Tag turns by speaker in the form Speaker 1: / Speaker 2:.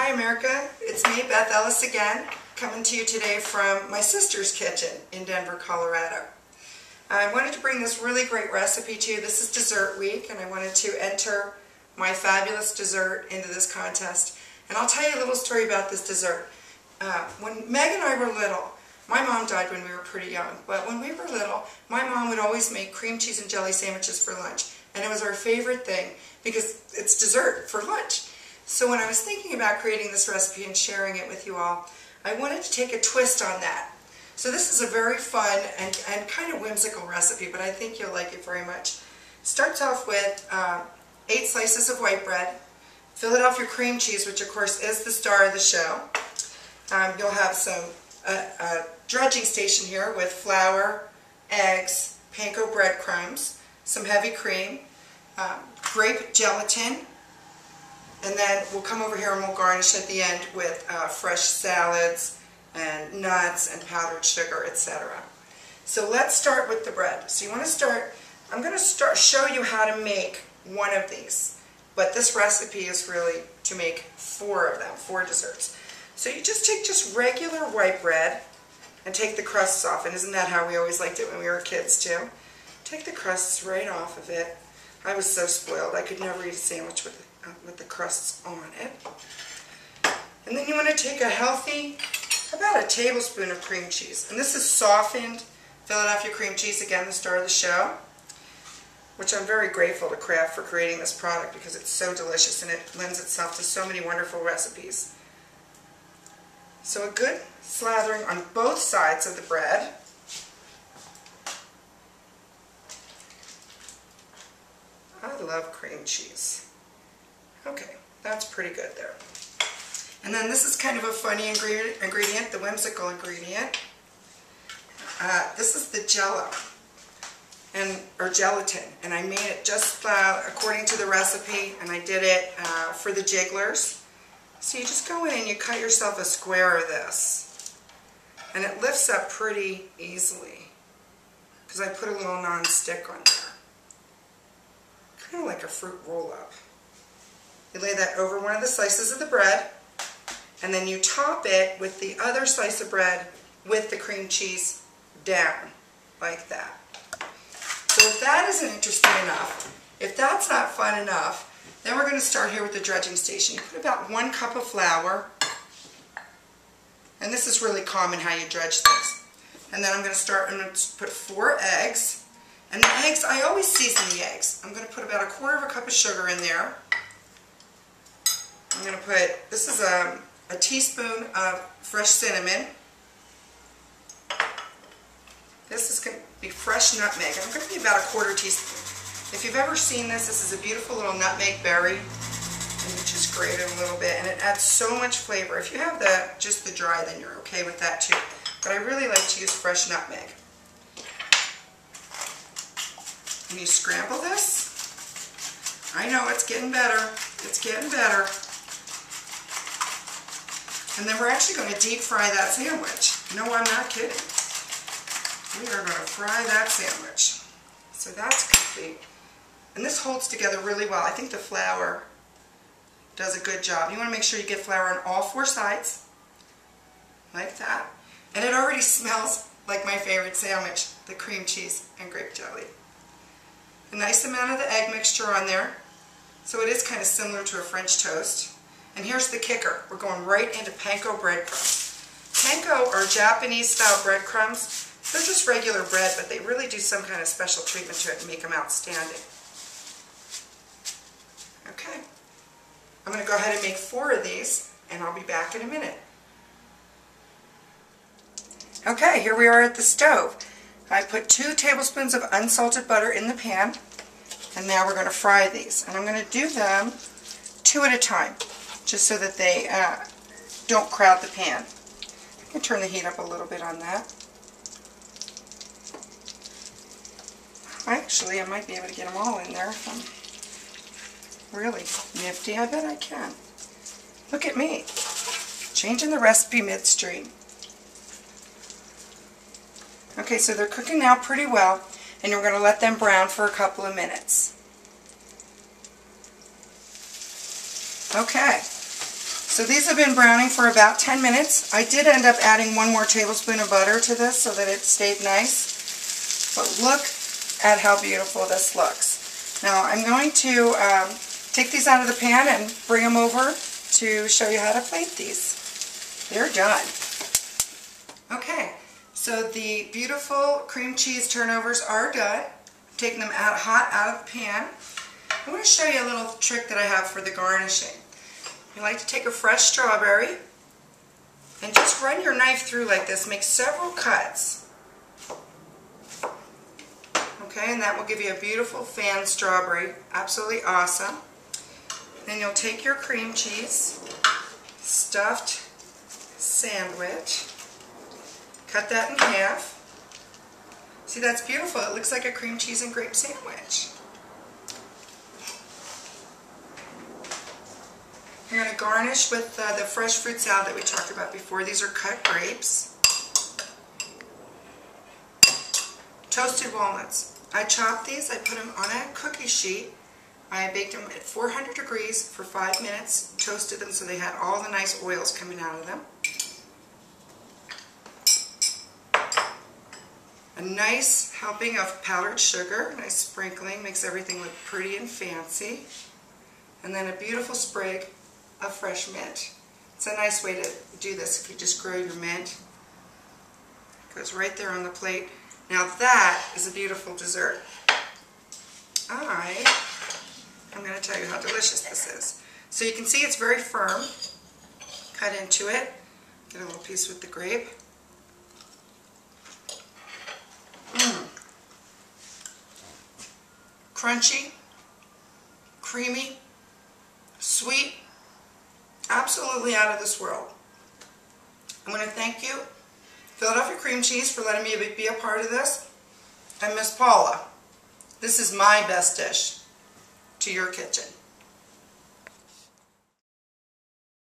Speaker 1: Hi America, it's me, Beth Ellis again, coming to you today from my sister's kitchen in Denver, Colorado. I wanted to bring this really great recipe to you. This is dessert week and I wanted to enter my fabulous dessert into this contest. And I'll tell you a little story about this dessert. When Meg and I were little, my mom died when we were pretty young, but when we were little, my mom would always make cream cheese and jelly sandwiches for lunch. And it was our favorite thing because it's dessert for lunch. So when I was thinking about creating this recipe and sharing it with you all, I wanted to take a twist on that. So this is a very fun and kind of whimsical recipe, but I think you'll like it very much. It starts off with 8 slices of white bread, Philadelphia cream cheese, which of course is the star of the show. You'll have some dredging station here with flour, eggs, panko breadcrumbs, some heavy cream, grape gelatin, and then we'll come over here and we'll garnish at the end with fresh salads and nuts and powdered sugar, etc. So let's start with the bread. So you want to start, I'm going to show you how to make one of these, but this recipe is really to make 4 of them, 4 desserts. So you just take just regular white bread and take the crusts off, and isn't that how we always liked it when we were kids too? Take the crusts right off of it. I was so spoiled, I could never eat a sandwich with the crusts on it. And then you want to take a healthy, about a tablespoon of cream cheese. And this is softened Philadelphia cream cheese, again the star of the show, which I'm very grateful to Kraft for creating this product because it's so delicious and it lends itself to so many wonderful recipes. So a good slathering on both sides of the bread. I love cream cheese. Okay, that's pretty good there. And then this is kind of a funny ingredient, the whimsical ingredient. This is the jello, or gelatin, and I made it just according to the recipe, and I did it for the jigglers. So you just go in and you cut yourself a square of this, and it lifts up pretty easily because I put a little non-stick on there, kind of like a fruit roll-up. You lay that over one of the slices of the bread, and then you top it with the other slice of bread with the cream cheese down, like that. So if that isn't interesting enough, if that's not fun enough, then we're going to start here with the dredging station. You put about 1 cup of flour, and this is really common how you dredge things. And then I'm going to put 4 eggs, and the eggs, I always season the eggs. I'm going to put about 1/4 cup of sugar in there. I'm going to put, this is a teaspoon of fresh cinnamon. This is going to be fresh nutmeg. I'm going to be about 1/4 teaspoon. If you've ever seen this, this is a beautiful little nutmeg berry. And you just grate it a little bit, and it adds so much flavor. If you have just the dry, then you're okay with that too. But I really like to use fresh nutmeg. And you scramble this. I know, it's getting better. It's getting better. And then we're actually going to deep fry that sandwich. No, I'm not kidding. We are going to fry that sandwich. So that's complete. And this holds together really well. I think the flour does a good job. You want to make sure you get flour on all 4 sides, like that. And it already smells like my favorite sandwich, the cream cheese and grape jelly. A nice amount of the egg mixture on there. So it is kind of similar to a French toast. And here's the kicker. We're going right into panko breadcrumbs. Panko are Japanese style breadcrumbs. They're just regular bread, but they really do some kind of special treatment to it and make them outstanding. Okay. I'm going to go ahead and make 4 of these, and I'll be back in a minute. Okay, here we are at the stove. I put 2 tablespoons of unsalted butter in the pan, and now we're going to fry these. And I'm going to do them 2 at a time, just so that they don't crowd the pan. I can turn the heat up a little bit on that. Actually, I might be able to get them all in there if I'm really nifty. I bet I can. Look at me, changing the recipe midstream. Okay, so they're cooking now pretty well, and you're going to let them brown for a couple of minutes. Okay, So these have been browning for about 10 minutes. I did end up adding 1 more tablespoon of butter to this so that it stayed nice. But look at how beautiful this looks. Now I'm going to take these out of the pan and bring them over to show you how to plate these. They're done. Okay, so the beautiful cream cheese turnovers are done. I'm taking them out hot out of the pan. I want to show you a little trick that I have for the garnishing. You like to take a fresh strawberry and just run your knife through like this. Make several cuts. Okay, and that will give you a beautiful fan strawberry. Absolutely awesome. Then you'll take your cream cheese, stuffed sandwich, cut that in half. See, that's beautiful. It looks like a cream cheese and grape sandwich. You're going to garnish with the fresh fruit salad that we talked about before. These are cut grapes. Toasted walnuts. I chopped these. I put them on a cookie sheet. I baked them at 400 degrees for 5 minutes. Toasted them so they had all the nice oils coming out of them. A nice helping of powdered sugar. Nice sprinkling. Makes everything look pretty and fancy. And then a beautiful sprig of fresh mint. It's a nice way to do this if you just grow your mint. It goes right there on the plate. Now that is a beautiful dessert. I'm going to tell you how delicious this is. So you can see it's very firm. Cut into it. Get a little piece with the grape. Crunchy, creamy, sweet, absolutely out of this world. I want to thank you, Philadelphia Cream Cheese, for letting me be a part of this, and Miss Paula. This is my best dish to your kitchen.